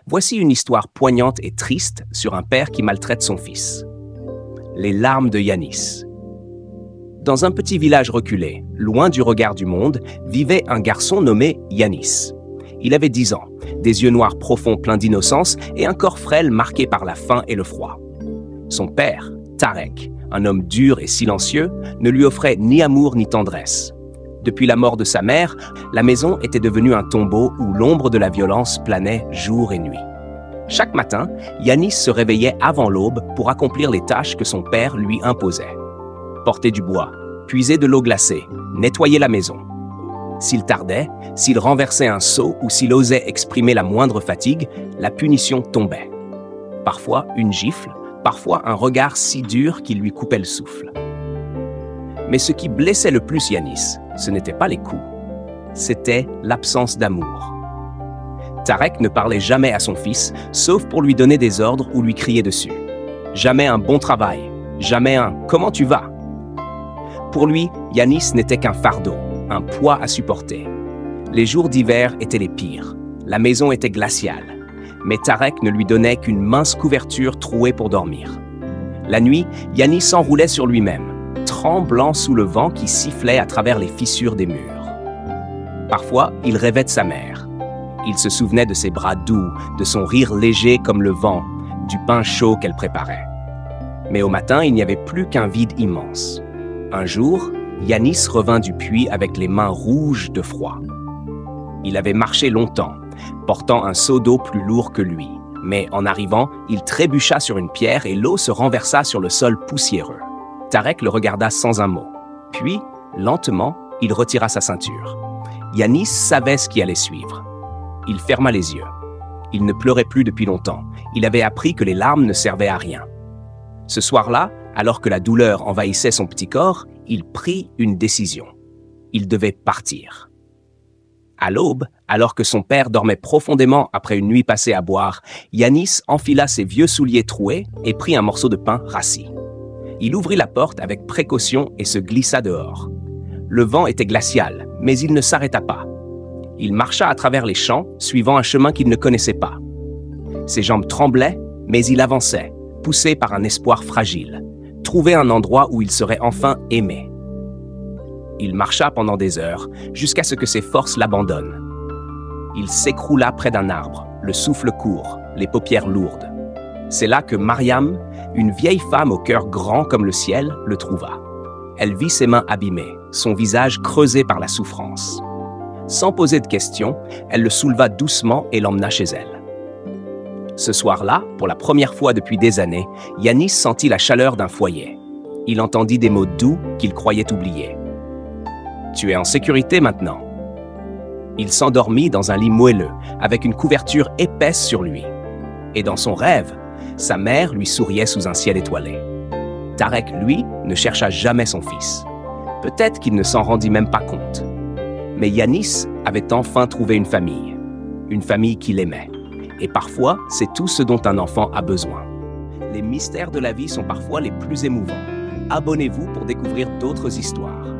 Voici une histoire poignante et triste sur un père qui maltraite son fils. Les larmes de Yanis. Dans un petit village reculé, loin du regard du monde, vivait un garçon nommé Yanis. Il avait 10 ans, des yeux noirs profonds pleins d'innocence et un corps frêle marqué par la faim et le froid. Son père, Tarek, un homme dur et silencieux, ne lui offrait ni amour ni tendresse. Depuis la mort de sa mère, la maison était devenue un tombeau où l'ombre de la violence planait jour et nuit. Chaque matin, Yanis se réveillait avant l'aube pour accomplir les tâches que son père lui imposait. Porter du bois, puiser de l'eau glacée, nettoyer la maison. S'il tardait, s'il renversait un seau ou s'il osait exprimer la moindre fatigue, la punition tombait. Parfois une gifle, parfois un regard si dur qu'il lui coupait le souffle. Mais ce qui blessait le plus Yanis, ce n'était pas les coups, c'était l'absence d'amour. Tarek ne parlait jamais à son fils, sauf pour lui donner des ordres ou lui crier dessus. Jamais un bon travail, jamais un « comment tu vas ?» Pour lui, Yanis n'était qu'un fardeau, un poids à supporter. Les jours d'hiver étaient les pires, la maison était glaciale, mais Tarek ne lui donnait qu'une mince couverture trouée pour dormir. La nuit, Yanis s'enroulait sur lui-même, tremblant sous le vent qui sifflait à travers les fissures des murs. Parfois, il rêvait de sa mère. Il se souvenait de ses bras doux, de son rire léger comme le vent, du pain chaud qu'elle préparait. Mais au matin, il n'y avait plus qu'un vide immense. Un jour, Yanis revint du puits avec les mains rouges de froid. Il avait marché longtemps, portant un seau d'eau plus lourd que lui. Mais en arrivant, il trébucha sur une pierre et l'eau se renversa sur le sol poussiéreux. Tarek le regarda sans un mot. Puis, lentement, il retira sa ceinture. Yanis savait ce qui allait suivre. Il ferma les yeux. Il ne pleurait plus depuis longtemps. Il avait appris que les larmes ne servaient à rien. Ce soir-là, alors que la douleur envahissait son petit corps, il prit une décision. Il devait partir. À l'aube, alors que son père dormait profondément après une nuit passée à boire, Yanis enfila ses vieux souliers troués et prit un morceau de pain rassis. Il ouvrit la porte avec précaution et se glissa dehors. Le vent était glacial, mais il ne s'arrêta pas. Il marcha à travers les champs, suivant un chemin qu'il ne connaissait pas. Ses jambes tremblaient, mais il avançait, poussé par un espoir fragile. Trouver un endroit où il serait enfin aimé. Il marcha pendant des heures, jusqu'à ce que ses forces l'abandonnent. Il s'écroula près d'un arbre, le souffle court, les paupières lourdes. C'est là que Mariam, une vieille femme au cœur grand comme le ciel, le trouva. Elle vit ses mains abîmées, son visage creusé par la souffrance. Sans poser de questions, elle le souleva doucement et l'emmena chez elle. Ce soir-là, pour la première fois depuis des années, Yanis sentit la chaleur d'un foyer. Il entendit des mots doux qu'il croyait oubliés. « Tu es en sécurité maintenant. » Il s'endormit dans un lit moelleux, avec une couverture épaisse sur lui. Et dans son rêve, sa mère lui souriait sous un ciel étoilé. Tarek, lui, ne chercha jamais son fils. Peut-être qu'il ne s'en rendit même pas compte. Mais Yanis avait enfin trouvé une famille qu'il aimait. Et parfois, c'est tout ce dont un enfant a besoin. Les mystères de la vie sont parfois les plus émouvants. Abonnez-vous pour découvrir d'autres histoires.